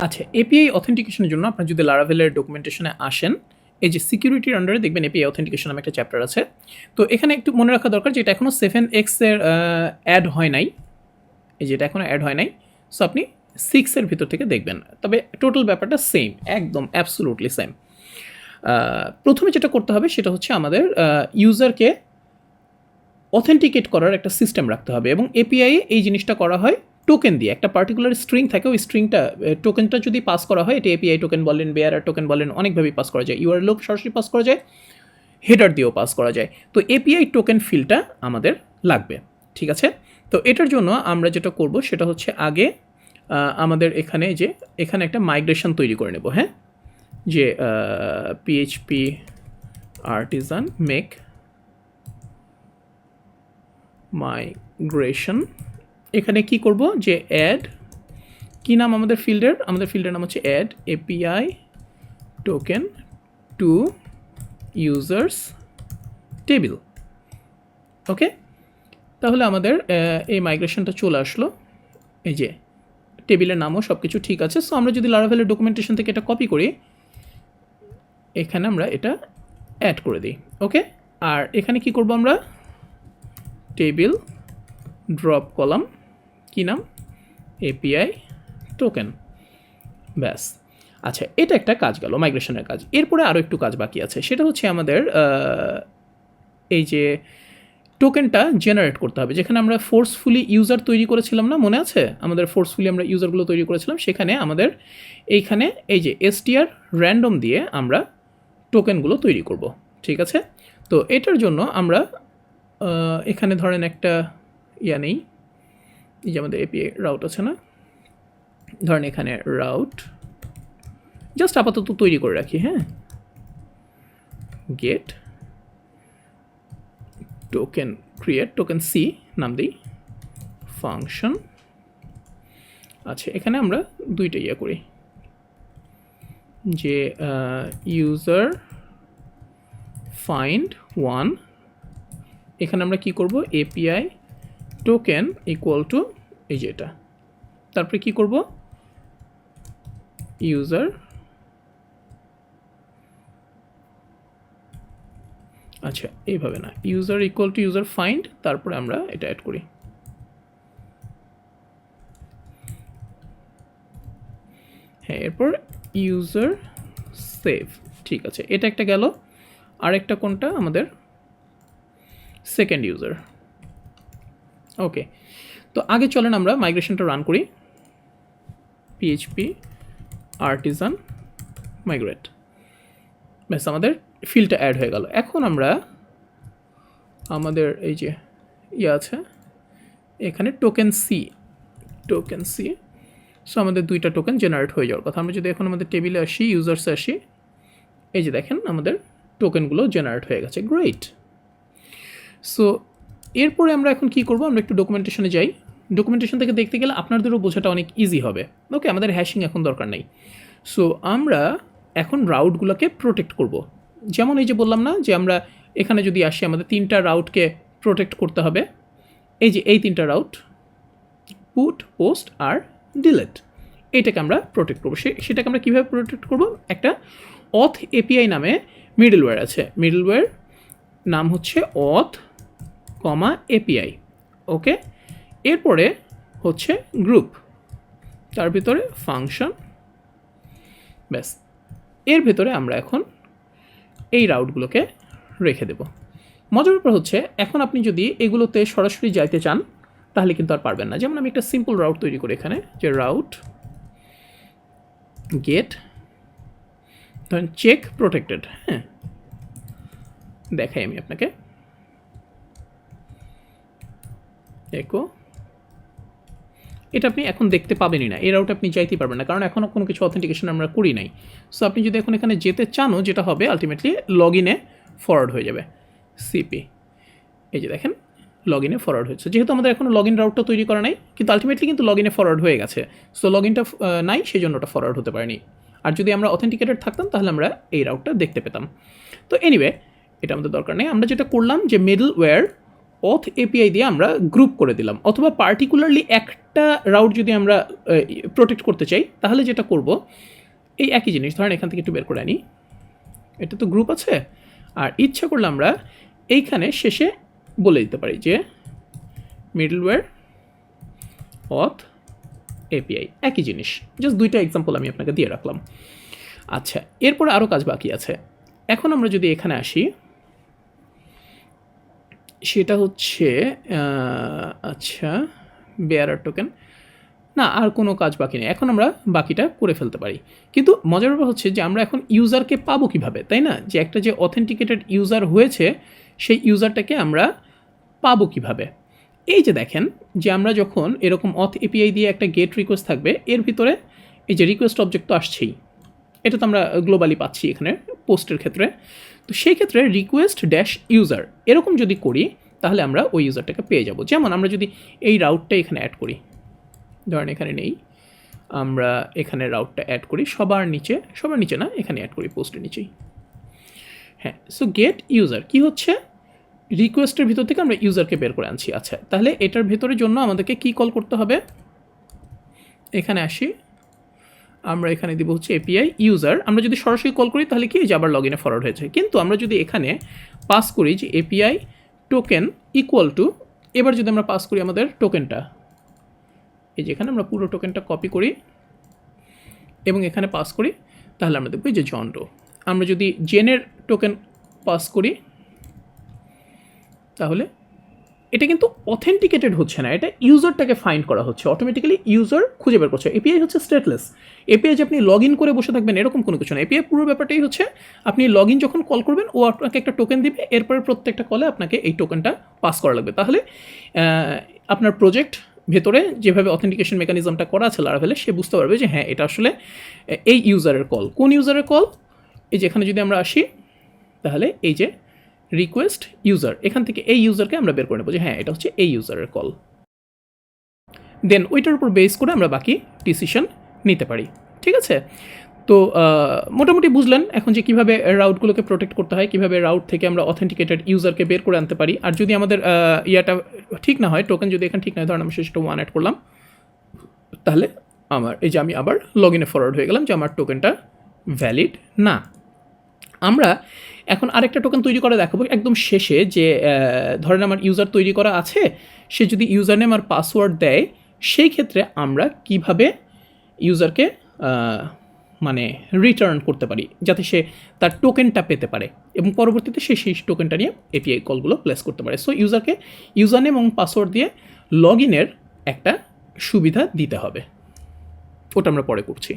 আচ্ছা, এপিআই অথেন্টিকেশনের জন্য আপনার যদি লারাভেলের ডকুমেন্টেশনে আসেন, এই যে সিকিউরিটির আন্ডারে দেখবেন এপিআই অথেন্টিকেশন নামে একটা চ্যাপ্টার আছে। তো এখানে একটু মনে রাখা দরকার যে এটা এখনও 7x এর অ্যাড হয় নাই, এই যে এটা এখনও অ্যাড হয় নাই। সো আপনি 6 এর ভিতর থেকে দেখবেন, তবে টোটাল ব্যাপারটা সেম, একদম অ্যাবসোলুটলি সেম। প্রথমে যেটা করতে হবে সেটা হচ্ছে আমাদের ইউজারকে অথেন্টিকেট করার একটা সিস্টেম রাখতে হবে, এবং এপিআই এই জিনিসটা করা হয় টোকেন দিয়ে। একটা পার্টিকুলার স্ট্রিং থাকে, ওই স্ট্রিংটা টোকেনটা যদি পাস করা হয়, এটা এপিআই টোকেন বলেন, বেয়ারার টোকেন বলেন, অনেকভাবেই পাস করা যায়। ইউআরএল সরাসরি পাস করা যায়, হেডার দিয়েও পাস করা যায়। তো এপিআই টোকেন ফিল্ডটা আমাদের লাগবে, ঠিক আছে। তো এটার জন্য আমরা যেটা করব সেটা হচ্ছে আগে আমাদের এখানে একটা মাইগ্রেশন তৈরি করে নেব, হ্যাঁ, যে পিএইচপি আর্টিজান মেক মাইগ্রেশন। এখানে কি করব যে অ্যাড, কি নাম আমাদের ফিল্ডের নাম হচ্ছে add API token to users table. Okay, তাহলে আমাদের এই মাইগ্রেশনটা চলে আসলো। এই যে টেবিলের নামও সব কিছু ঠিক আছে। সো আমরা যদি লারাভেলের ডকুমেন্টেশন থেকে এটা কপি করি, এখানে আমরা এটা অ্যাড করে দিই। ওকে, আর এখানে কি করব আমরা, টেবিল ড্রপ কলাম, কি নাম, এপিআই টোকেন, ব্যাস। আচ্ছা, এটা একটা কাজ গেল, মাইগ্রেশনের কাজ। এরপরে আরও একটু কাজ বাকি আছে, সেটা হচ্ছে আমাদের এই যে টোকেনটা জেনারেট করতে হবে। যেখানে আমরা ফোর্সফুলি ইউজার তৈরি করেছিলাম না, মনে আছে আমাদের ফোর্সফুলি আমরা ইউজারগুলো তৈরি করেছিলাম, সেখানে আমাদের এইখানে এই যে এসটিআর র্যান্ডম দিয়ে আমরা টোকেনগুলো তৈরি করব, ঠিক আছে। তো এটার জন্য আমরা এখানে ধরেন একটা নেই, এই যে আমাদের এপিআই রাউট আছে না, ধরেন এখানে রাউট জাস্ট আপাতত তৈরি করে রাখি, হ্যাঁ, গেট টোকেন ক্রিয়েট টোকেন সি নাম দিই, ফাংশন। আচ্ছা, এখানে আমরা দুইটা করি, যে ইউজার ফাইন্ড ওয়ান, এখানে আমরা কি করব, এপিআই টোকেন ইকুয়াল টু এই যে এটা, তারপরে কি করব, ইউজার, আচ্ছা এইভাবে না, user equal to user find, তারপরে আমরা এটা অ্যাড করি। হ্যাঁ, এরপর ইউজার সেভ, ঠিক আছে, এটা একটা গেল। আরেকটা কোনটা, আমাদের সেকেন্ড ইউজার। ওকে, তো আগে চলেন আমরা মাইগ্রেশনটা রান করি, পিএইচপি আর্টিজান মাইগ্রেট, ব্যাস আমাদের ফিল্ডটা অ্যাড হয়ে গেল। এখন আমরা আমাদের এই যে আছে এখানে টোকেন সি, সো আমাদের দুইটা টোকেন জেনারেট হয়ে যাওয়ার কথা। আমরা যদি এখন আমাদের টেবিলে আসি, ইউজার্সে আসি, এই যে দেখেন আমাদের টোকেনগুলো জেনারেট হয়ে গেছে, গ্রেট। সো এরপরে আমরা এখন কি করব, আমরা একটু ডকুমেন্টেশনে যাই। ডকুমেন্টেশন থেকে দেখতে গেলে আপনাদেরও বোঝাটা অনেক ইজি হবে। ওকে, আমাদের হ্যাশিং এখন দরকার নেই। সো আমরা এখন রাউটগুলোকে প্রোটেক্ট করব। যেমন এই যে বললাম না, যে আমরা এখানে যদি আসি, আমাদের 3টা রাউটকে প্রোটেক্ট করতে হবে। এই যে এই 3টা রাউট, পুট, পোস্ট আর ডিলেট, এটাকে আমরা প্রোটেক্ট করবো। সেটাকে আমরা কীভাবে প্রোটেক্ট করব, একটা অথ এপিআই নামে মিডলওয়্যার আছে, মিডলওয়্যার নাম হচ্ছে অথ কমা এপিআই। ওকে, এরপরে হচ্ছে গ্রুপ, তার ভিতরে ফাংশন, ব্যাস। এর ভেতরে আমরা এখন এই রাউটগুলোকে রেখে দেব। মজার ব্যাপার হচ্ছে, এখন আপনি যদি এগুলোতে সরাসরি যাইতে চান তাহলে কিন্তু আর পারবেন না। যেমন আমি একটা সিম্পল রাউট তৈরি করি এখানে, যে রাউট গেট ধরেন চেক প্রোটেক্টেড, হ্যাঁ, দেখাই আমি আপনাকে, দেখো এটা আপনি এখন দেখতে পাবেনই না, এই রাউট আপনি যাইতেই পারবেন না, কারণ এখনও কোনো কিছু অথেন্টিকেশন আমরা করি নাই। সো আপনি যদি এখন এখানে যেতে চানও, যেটা হবে আলটিমেটলি লগ ইনে ফরওয়ার্ড হয়ে যাবে, সিপি, এই যে দেখেন লগ ইনে ফরওয়ার্ড হচ্ছে। যেহেতু আমাদের এখনও লগ ইন রাউটটা তৈরি করা নাই, কিন্তু আলটিমেটলি কিন্তু লগ ইনে ফরওয়ার্ড হয়ে গেছে। সো লগ ইনটা নাই, সেই জন্য ওটা ফরওয়ার্ড হতে পারেনি। আর যদি আমরা অথেন্টিকেটেড থাকতাম তাহলে আমরা এই রাউটটা দেখতে পেতাম। তো এনিওয়ে, এটা আমাদের দরকার নেই। আমরা যেটা করলাম, যে মিডলওয়্যার অথ এপিআই দিয়ে আমরা গ্রুপ করে দিলাম, অথবা পার্টিকুলারলি একটা রাউট যদি আমরা প্রোটেক্ট করতে চাই তাহলে যেটা করব এই একই জিনিস, ধরেন এখান থেকে একটু বের করে আনি, এটা তো গ্রুপ আছে, আর ইচ্ছা করলে আমরা এইখানে শেষে বলে দিতে পারি যে মিডলওয়্যার অথ এপিআই, একই জিনিস। জাস্ট দুইটা এক্সাম্পল আমি আপনাকে দিয়ে রাখলাম। আচ্ছা, এরপরে আরও কাজ বাকি আছে। এখন আমরা যদি এখানে আসি, সেটা হচ্ছে আচ্ছা বেয়ারার টোকেন, না আর কোনো কাজ বাকি নেই, এখন আমরা বাকিটা করে ফেলতে পারি। কিন্তু মজার ব্যাপার হচ্ছে যে আমরা এখন ইউজারকে পাবো কীভাবে, তাই না? যে একটা যে অথেন্টিকেটেড ইউজার হয়েছে সেই ইউজারটাকে আমরা পাবো কীভাবে? এই যে দেখেন যে আমরা যখন এরকম অথ এপিআই দিয়ে একটা গেট রিকোয়েস্ট থাকবে, এর ভিতরে এই যে রিকোয়েস্ট অবজেক্ট তো আসছেই, এটা তো আমরা গ্লোবালি পাচ্ছি এখানে পোস্টের ক্ষেত্রে। তো সেই ক্ষেত্রে রিকোয়েস্ট ড্যাশ ইউজার এরকম যদি করি তাহলে আমরা ওই ইউজারটাকে পেয়ে যাব। যেমন আমরা যদি এই রাউটটা এখানে অ্যাড করি, ধরেন এখানে নেই, আমরা এখানে রাউটটা অ্যাড করি সবার নিচে না, এখানে অ্যাড করি পোস্টের নিচেই। হ্যাঁ, সো গেট ইউজার কী হচ্ছে, রিকোয়েস্টের ভিতর থেকে আমরা ইউজারকে বের করে আনছি। আচ্ছা, তাহলে এটার ভেতরের জন্য আমাদেরকে কি কল করতে হবে, এখানে আসি, আমরা এখানে দিব হচ্ছে এপিআই ইউজার। আমরা যদি সরাসরি কল করি তাহলে কি যে আবার লগ ইনে ফরওয়ার্ড হয়েছে, কিন্তু আমরা যদি এখানে পাস করি যে এপিআই টোকেন ইকুয়াল টু, এবার যদি আমরা পাস করি আমাদের টোকেনটা, এই যে এখানে আমরা পুরো টোকেনটা কপি করি এবং এখানে পাস করি, তাহলে আমরা দেখব যে জন ডো। আমরা যদি জেনের টোকেন পাস করি তাহলে এটা কিন্তু অথেন্টিকেটেড হচ্ছে না, এটা ইউজারটাকে ফাইন্ড করা হচ্ছে, অটোমেটিক্যালি ইউজার খুঁজে বের করছে। এপিআই হচ্ছে স্টেটলেস, এপিআই যে আপনি লগ ইন করে বসে থাকবেন এরকম কোনো কিছু না। এপিআই পুরো ব্যাপারটাই হচ্ছে আপনি লগ ইন যখন কল করবেন ও আপনাকে একটা টোকেন দিবে, এরপরে প্রত্যেকটা কলে আপনাকে এই টোকেনটা পাস করা লাগবে। তাহলে আপনার প্রজেক্ট ভেতরে যেভাবে অথেন্টিকেশন মেকানিজমটা করা আছে লারাভেলে, সে বুঝতে পারবে যে হ্যাঁ এটা আসলে এই ইউজারের কল। কোন ইউজারের কল? এই যে এখানে যদি আমরা আসি তাহলে এই যে রিকোয়েস্ট ইউজার, এখান থেকে এই ইউজারকে আমরা বের করে নেবো যে হ্যাঁ এটা হচ্ছে এই ইউজারের কল। দেন ওইটার উপর বেস করে আমরা বাকি ডিসিশন নিতে পারি। ঠিক আছে, তো মোটামুটি বুঝলেন এখন যে কীভাবে রাউটগুলোকে প্রোটেক্ট করতে হয়, কীভাবে রাউট থেকে আমরা অথেন্টিকেটেড ইউজারকে বের করে আনতে পারি। আর যদি আমাদের ইয়াটা ঠিক না হয়, টোকেন যদি এখানে ঠিক না হয়, ধরেন আমি সেটা 1 অ্যাড করলাম, তাহলে আমার এই যে আমি আবার লগ ইনে ফরওয়ার্ড হয়ে গেলাম যে আমার টোকেনটা ভ্যালিড না। আমরা এখন আরেকটা টোকেন তৈরি করে দেখাবো একদম শেষে, যে ধরেন আমার ইউজার তৈরি করা আছে, সে যদি ইউজার নেম আর পাসওয়ার্ড দেয়, সেই ক্ষেত্রে আমরা কিভাবে ইউজারকে মানে রিটার্ন করতে পারি যাতে সে তার টোকেনটা পেতে পারে এবং পরবর্তীতে সে সেই টোকেনটা নিয়ে এপিআই কলগুলো প্লেস করতে পারে। সো ইউজারকে ইউজার নেম এবং পাসওয়ার্ড দিয়ে লগ ইনের একটা সুবিধা দিতে হবে, ওটা আমরা পরে করছি।